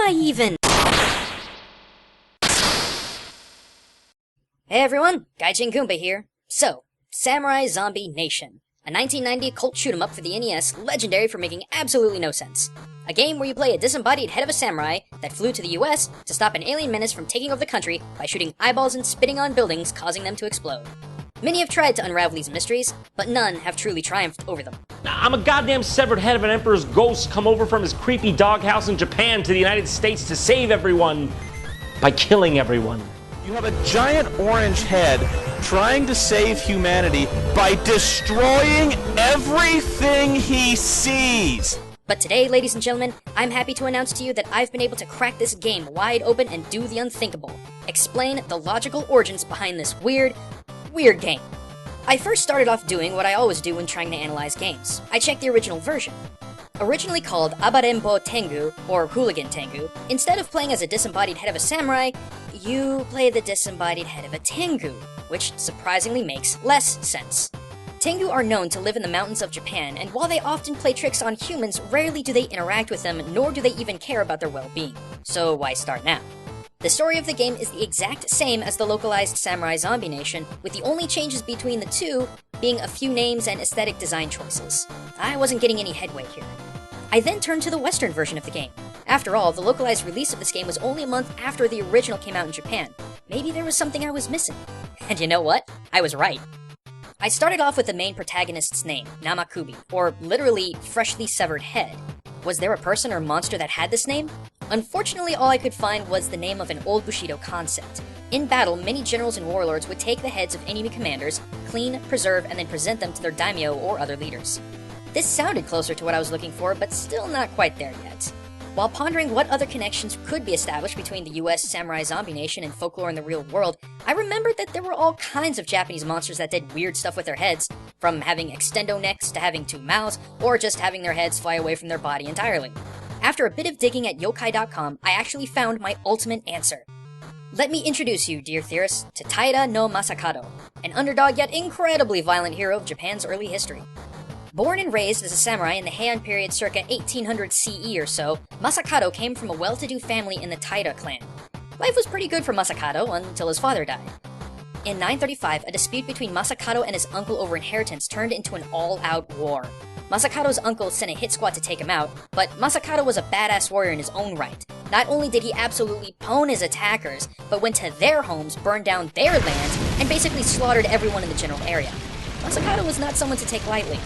I even? Hey everyone, Gaijin Goombah here. So, Samurai Zombie Nation, a 1990 cult shoot-'em-up for the NES, legendary for making absolutely no sense. A game where you play a disembodied head of a samurai that flew to the US to stop an alien menace from taking over the country by shooting eyeballs and spitting on buildings, causing them to explode. Many have tried to unravel these mysteries, but none have truly triumphed over them. I'm a goddamn severed head of an emperor's ghost come over from his creepy doghouse in Japan to the United States to save everyone by killing everyone. You have a giant orange head trying to save humanity by destroying everything he sees. But today, ladies and gentlemen, I'm happy to announce to you that I've been able to crack this game wide open and do the unthinkable. Explain the logical origins behind this weird game. I first started off doing what I always do when trying to analyze games. I checked the original version. Originally called Abarembo Tengu, or Hooligan Tengu, instead of playing as a disembodied head of a samurai, you play the disembodied head of a Tengu, which surprisingly makes less sense. Tengu are known to live in the mountains of Japan, and while they often play tricks on humans, rarely do they interact with them, nor do they even care about their well-being. So why start now? The story of the game is the exact same as the localized Samurai Zombie Nation, with the only changes between the two being a few names and aesthetic design choices. I wasn't getting any headway here. I then turned to the Western version of the game. After all, the localized release of this game was only a month after the original came out in Japan. Maybe there was something I was missing. And you know what? I was right. I started off with the main protagonist's name, Namakubi, or literally freshly severed head. Was there a person or monster that had this name? Unfortunately, all I could find was the name of an old Bushido concept. In battle, many generals and warlords would take the heads of enemy commanders, clean, preserve, and then present them to their daimyo or other leaders. This sounded closer to what I was looking for, but still not quite there yet. While pondering what other connections could be established between the US Samurai Zombie Nation and folklore in the real world, I remembered that there were all kinds of Japanese monsters that did weird stuff with their heads, from having extendo necks to having two mouths, or just having their heads fly away from their body entirely. After a bit of digging at yokai.com, I actually found my ultimate answer. Let me introduce you, dear theorists, to Taira no Masakado, an underdog yet incredibly violent hero of Japan's early history. Born and raised as a samurai in the Heian period circa 1800 CE or so, Masakado came from a well-to-do family in the Taira clan. Life was pretty good for Masakado until his father died. In 935, a dispute between Masakado and his uncle over inheritance turned into an all-out war. Masakado's uncle sent a hit squad to take him out, but Masakado was a badass warrior in his own right. Not only did he absolutely pwn his attackers, but went to their homes, burned down their lands, and basically slaughtered everyone in the general area. Masakado was not someone to take lightly.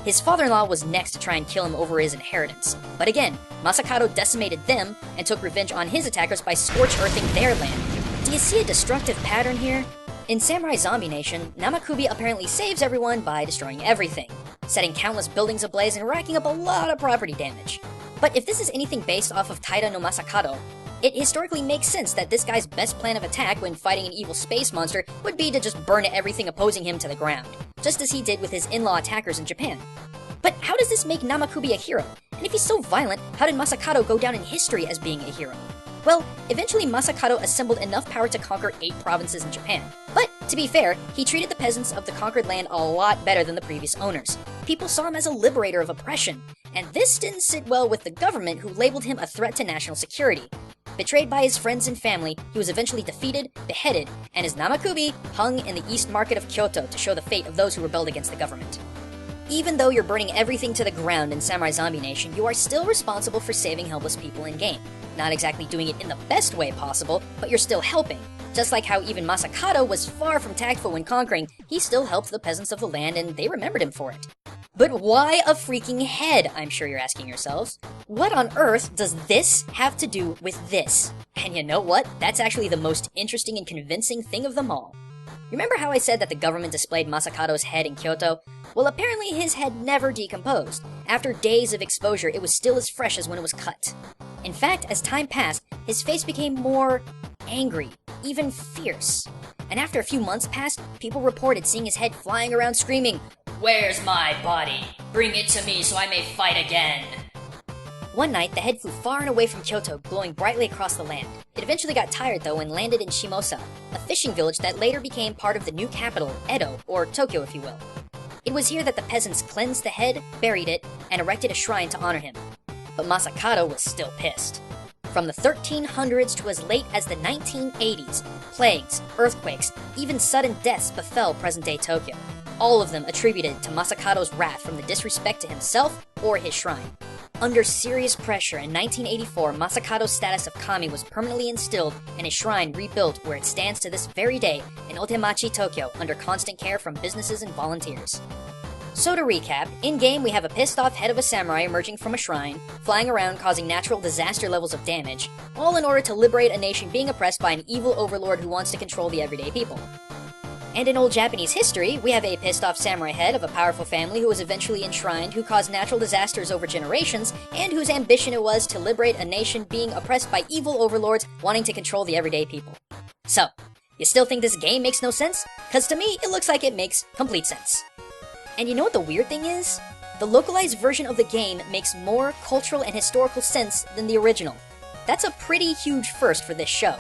His father-in-law was next to try and kill him over his inheritance. But again, Masakado decimated them and took revenge on his attackers by scorch-earthing their land. Do you see a destructive pattern here? In Samurai Zombie Nation, Namakubi apparently saves everyone by destroying everything, setting countless buildings ablaze and racking up a lot of property damage. But if this is anything based off of Taira no Masakado, it historically makes sense that this guy's best plan of attack when fighting an evil space monster would be to just burn everything opposing him to the ground, just as he did with his in-law attackers in Japan. But how does this make Namakubi a hero? And if he's so violent, how did Masakado go down in history as being a hero? Well, eventually Masakado assembled enough power to conquer 8 provinces in Japan. But, to be fair, he treated the peasants of the conquered land a lot better than the previous owners. People saw him as a liberator of oppression, and this didn't sit well with the government, who labeled him a threat to national security. Betrayed by his friends and family, he was eventually defeated, beheaded, and his Namakubi hung in the East Market of Kyoto to show the fate of those who rebelled against the government. Even though you're burning everything to the ground in Samurai Zombie Nation, you are still responsible for saving helpless people in-game. Not exactly doing it in the best way possible, but you're still helping. Just like how even Masakado was far from tactful when conquering, he still helped the peasants of the land and they remembered him for it. But why a freaking head, I'm sure you're asking yourselves. What on earth does this have to do with this? And you know what? That's actually the most interesting and convincing thing of them all. Remember how I said that the government displayed Masakado's head in Kyoto? Well, apparently his head never decomposed. After days of exposure, it was still as fresh as when it was cut. In fact, as time passed, his face became more angry, even fierce. And after a few months passed, people reported seeing his head flying around screaming, "Where's my body? Bring it to me so I may fight again." One night, the head flew far and away from Kyoto, glowing brightly across the land. It eventually got tired, though, and landed in Shimosa, a fishing village that later became part of the new capital, Edo, or Tokyo if you will. It was here that the peasants cleansed the head, buried it, and erected a shrine to honor him. But Masakado was still pissed. From the 1300s to as late as the 1980s, plagues, earthquakes, even sudden deaths befell present-day Tokyo, all of them attributed to Masakato's wrath from the disrespect to himself or his shrine. Under serious pressure in 1984, Masakato's status of kami was permanently instilled and his shrine rebuilt where it stands to this very day in Otemachi, Tokyo, under constant care from businesses and volunteers. So to recap, in-game we have a pissed-off head of a samurai emerging from a shrine, flying around causing natural disaster levels of damage, all in order to liberate a nation being oppressed by an evil overlord who wants to control the everyday people. And in old Japanese history, we have a pissed-off samurai head of a powerful family who was eventually enshrined, who caused natural disasters over generations, and whose ambition it was to liberate a nation being oppressed by evil overlords wanting to control the everyday people. So, you still think this game makes no sense? Cause to me, it looks like it makes complete sense. And you know what the weird thing is? The localized version of the game makes more cultural and historical sense than the original. That's a pretty huge first for this show.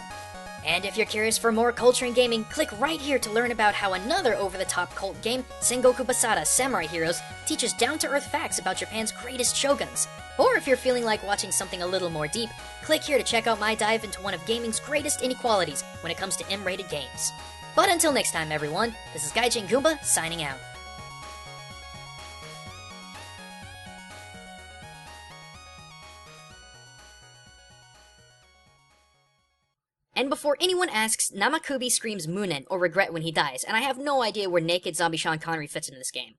And if you're curious for more culture in gaming, click right here to learn about how another over-the-top cult game, Sengoku Basara Samurai Heroes, teaches down-to-earth facts about Japan's greatest shoguns. Or if you're feeling like watching something a little more deep, click here to check out my dive into one of gaming's greatest inequalities when it comes to M-rated games. But until next time, everyone, this is Gaijin Goombah signing out. And before anyone asks, Namakubi screams Munen or regret when he dies, and I have no idea where naked zombie Sean Connery fits into this game.